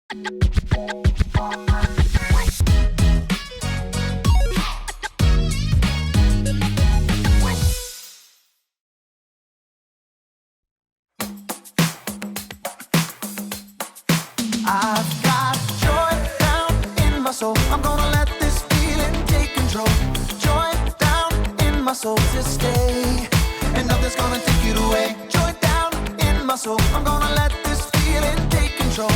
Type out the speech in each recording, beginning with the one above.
I've got joy down in my soul. I'm gonna let this feeling take control. Joy down in my soul to stay, and nothing's gonna take it away. Joy down in my soul. I'm gonna let this feeling take control.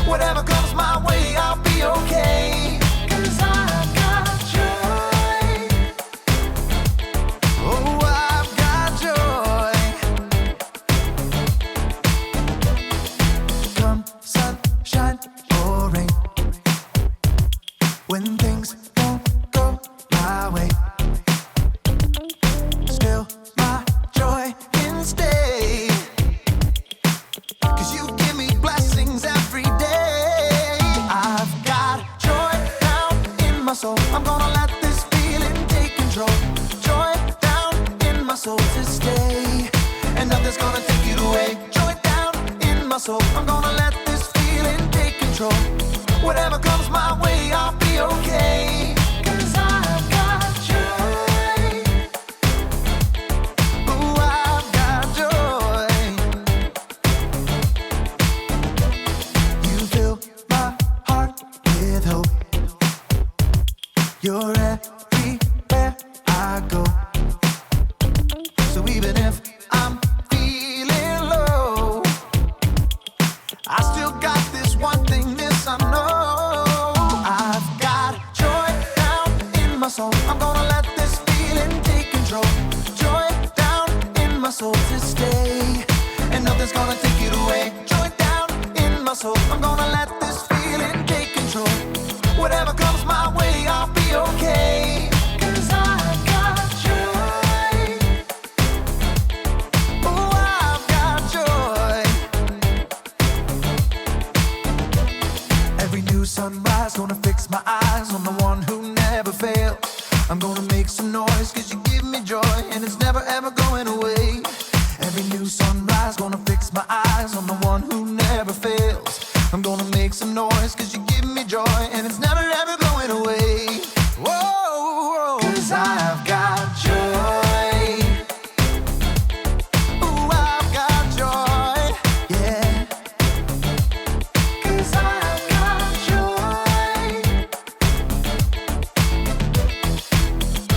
Whatever comes my way, I'll be okay. 'Cause I've got joy. Oh, I've got joy. Come sunshine or rain, when things don't go my way, still my joy can stay. 'Cause you give me blessings every day. I've got joy down in my soul. I'm gonna let this feeling take control. Joy down in my soul to stay, and nothing's gonna take it away. Joy down in my soul. I'm gonna let this feeling take control. Whatever comes my way, I'll be okay. 'Cause I've got joy. Ooh, I've got joy. You fill my heart with hope. You're everywhere I go. So even if I'm feeling low, I still got this one thing, this I know. I've got joy down in my soul. I'm gonna let this feeling take control. Joy down in my soul to stay, and nothing's gonna take it away. Joy down in my soul. I'm gonna let this feeling take control. Whatever comes my way, I'll be okay. 'Cause I've got joy. Oh, I've got joy. Every new sunrise gonna fix my eyes on the one who never fails. I'm gonna make some noise 'cause you give me joy, and it's never ever going away. Every new sunrise gonna fix my eyes on the one who never fails. I'm gonna make some noise 'cause you give me joy, and it's never ever going away. Whoa, 'cause I've got joy. Ooh, I've got joy. Yeah. 'Cause I've got joy.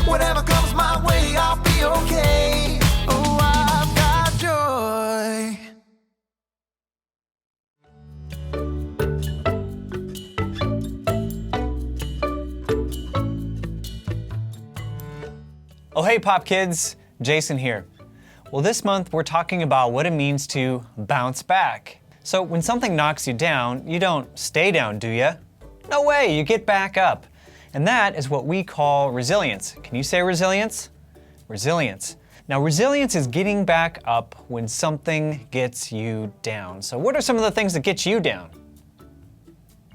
Whatever comes my way, I'll be okay. Oh, I've got joy. Oh, hey, Pop Kids, Jason here. Well, this month we're talking about what it means to bounce back. So when something knocks you down, you don't stay down, do you? No way, you get back up. And that is what we call resilience. Can you say resilience? Resilience. Now, resilience is getting back up when something gets you down. So what are some of the things that get you down?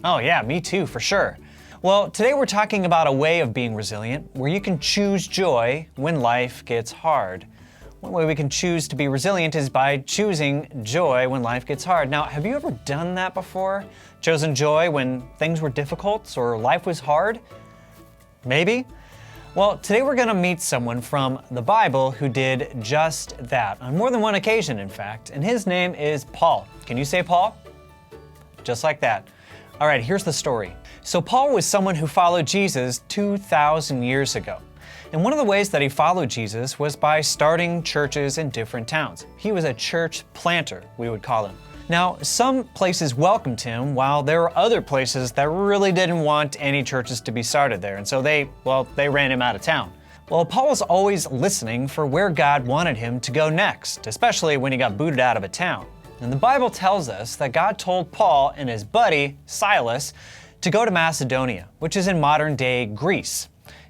Oh yeah, me too, for sure. Well, today we're talking about a way of being resilient where you can choose joy when life gets hard. One way we can choose to be resilient is by choosing joy when life gets hard. Now, have you ever done that before? Chosen joy when things were difficult or life was hard? Maybe? Well, today we're going to meet someone from the Bible who did just that, on more than one occasion, in fact, and his name is Paul. Can you say Paul? Just like that. All right, here's the story. So Paul was someone who followed Jesus 2,000 years ago. And one of the ways that he followed Jesus was by starting churches in different towns. He was a church planter, we would call him. Now, some places welcomed him, while there were other places that really didn't want any churches to be started there. And so they ran him out of town. Well, Paul was always listening for where God wanted him to go next, especially when he got booted out of a town. And the Bible tells us that God told Paul and his buddy, Silas, to go to Macedonia, which is in modern-day Greece,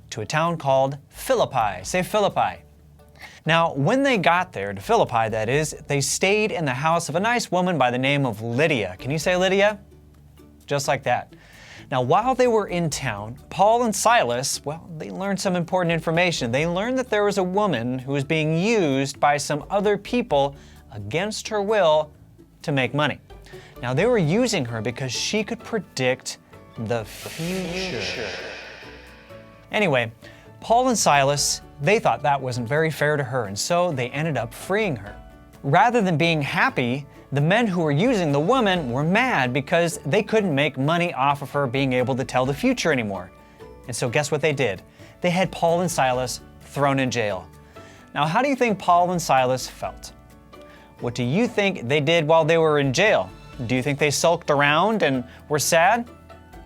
to a town called Philippi. Say Philippi. Now, when they got there, to Philippi that is, they stayed in the house of a nice woman by the name of Lydia. Can you say Lydia? Just like that. Now, while they were in town, Paul and Silas, they learned some important information. They learned that there was a woman who was being used by some other people against her will to make money. Now, they were using her because she could predict the future. Anyway, Paul and Silas, they thought that wasn't very fair to her, and so they ended up freeing her. Rather than being happy, the men who were using the woman were mad because they couldn't make money off of her being able to tell the future anymore. And so guess what they did? They had Paul and Silas thrown in jail. Now, how do you think Paul and Silas felt? What do you think they did while they were in jail? Do you think they sulked around and were sad?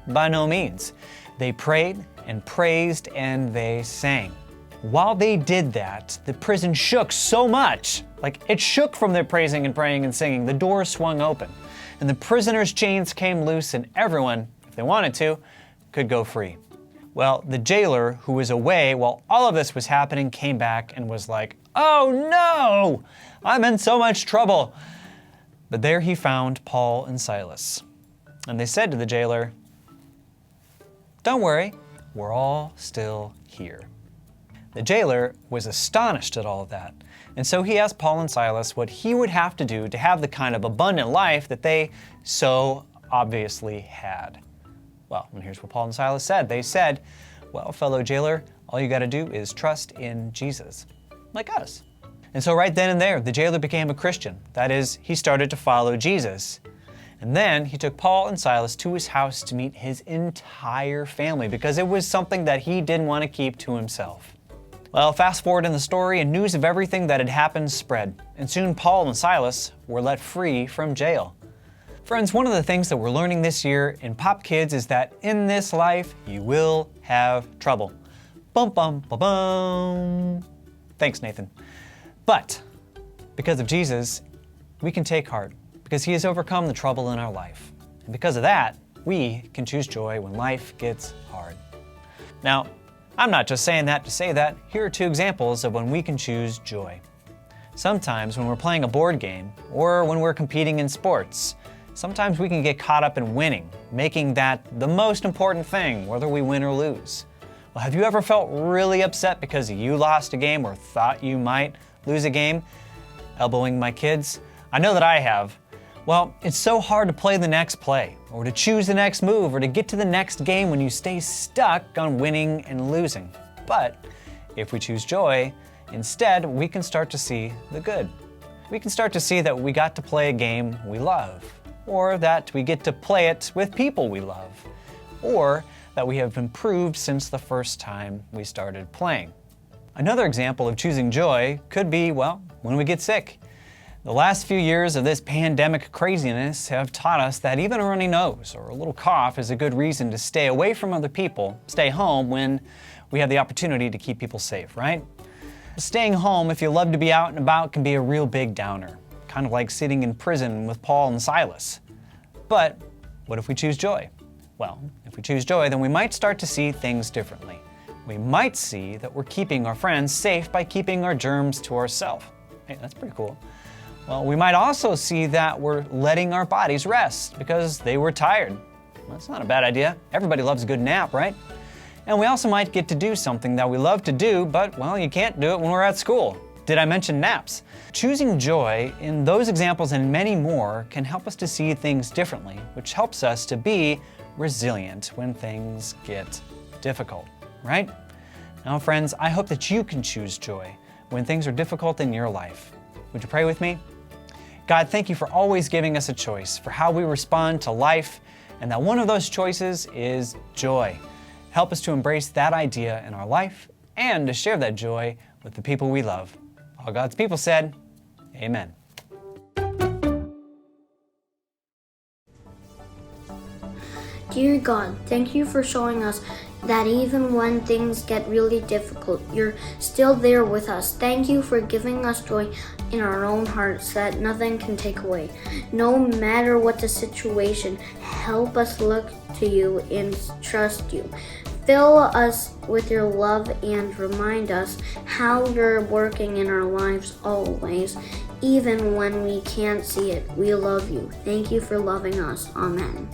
By no means. They prayed and praised and they sang. While they did that, the prison shook so much, like it shook from their praising and praying and singing. The doors swung open, and the prisoners' chains came loose, and everyone, if they wanted to, could go free. Well, the jailer, who was away while all of this was happening, came back and was like, "Oh no! I'm in so much trouble." But there he found Paul and Silas. And they said to the jailer, "Don't worry, we're all still here." The jailer was astonished at all of that, and so he asked Paul and Silas what he would have to do to have the kind of abundant life that they so obviously had. Well, and here's what Paul and Silas said. They said, "Well, fellow jailer, all you got to do is trust in Jesus, like us." And so right then and there, the jailer became a Christian. That is, he started to follow Jesus. And then he took Paul and Silas to his house to meet his entire family because it was something that he didn't want to keep to himself. Well, fast forward in the story, and news of everything that had happened spread, and soon Paul and Silas were let free from jail. Friends, one of the things that we're learning this year in Pop Kids is that in this life, you will have trouble. Bum, bum, bum, bum. Thanks, Nathan. But because of Jesus, we can take heart because he has overcome the trouble in our life. And because of that, we can choose joy when life gets hard. Now, I'm not just saying that to say that. Here are two examples of when we can choose joy. Sometimes when we're playing a board game or when we're competing in sports, sometimes we can get caught up in winning, making that the most important thing, whether we win or lose. Well, have you ever felt really upset because you lost a game or thought you might lose a game? Elbowing my kids? I know that I have. Well, it's so hard to play the next play, or to choose the next move, or to get to the next game when you stay stuck on winning and losing. But if we choose joy, instead we can start to see the good. We can start to see that we got to play a game we love, or that we get to play it with people we love, or that we have improved since the first time we started playing. Another example of choosing joy could be, well, when we get sick. The last few years of this pandemic craziness have taught us that even a runny nose or a little cough is a good reason to stay away from other people, stay home when we have the opportunity to keep people safe, right? Staying home if you love to be out and about can be a real big downer, kind of like sitting in prison with Paul and Silas. But what if we choose joy? Well, if we choose joy, then we might start to see things differently. We might see that we're keeping our friends safe by keeping our germs to ourselves. Hey, that's pretty cool. Well, we might also see that we're letting our bodies rest because they were tired. Well, that's not a bad idea. Everybody loves a good nap, right? And we also might get to do something that we love to do, but, well, you can't do it when we're at school. Did I mention naps? Choosing joy in those examples and many more can help us to see things differently, which helps us to be resilient when things get difficult, right? Now, friends, I hope that you can choose joy when things are difficult in your life. Would you pray with me? God, thank you for always giving us a choice for how we respond to life, and that one of those choices is joy. Help us to embrace that idea in our life and to share that joy with the people we love. All God's people said, amen. Dear God, thank you for showing us that even when things get really difficult, you're still there with us. Thank you for giving us joy in our own hearts that nothing can take away. No matter what the situation, help us look to you and trust you. Fill us with your love and remind us how you're working in our lives always, even when we can't see it. We love you. Thank you for loving us. Amen.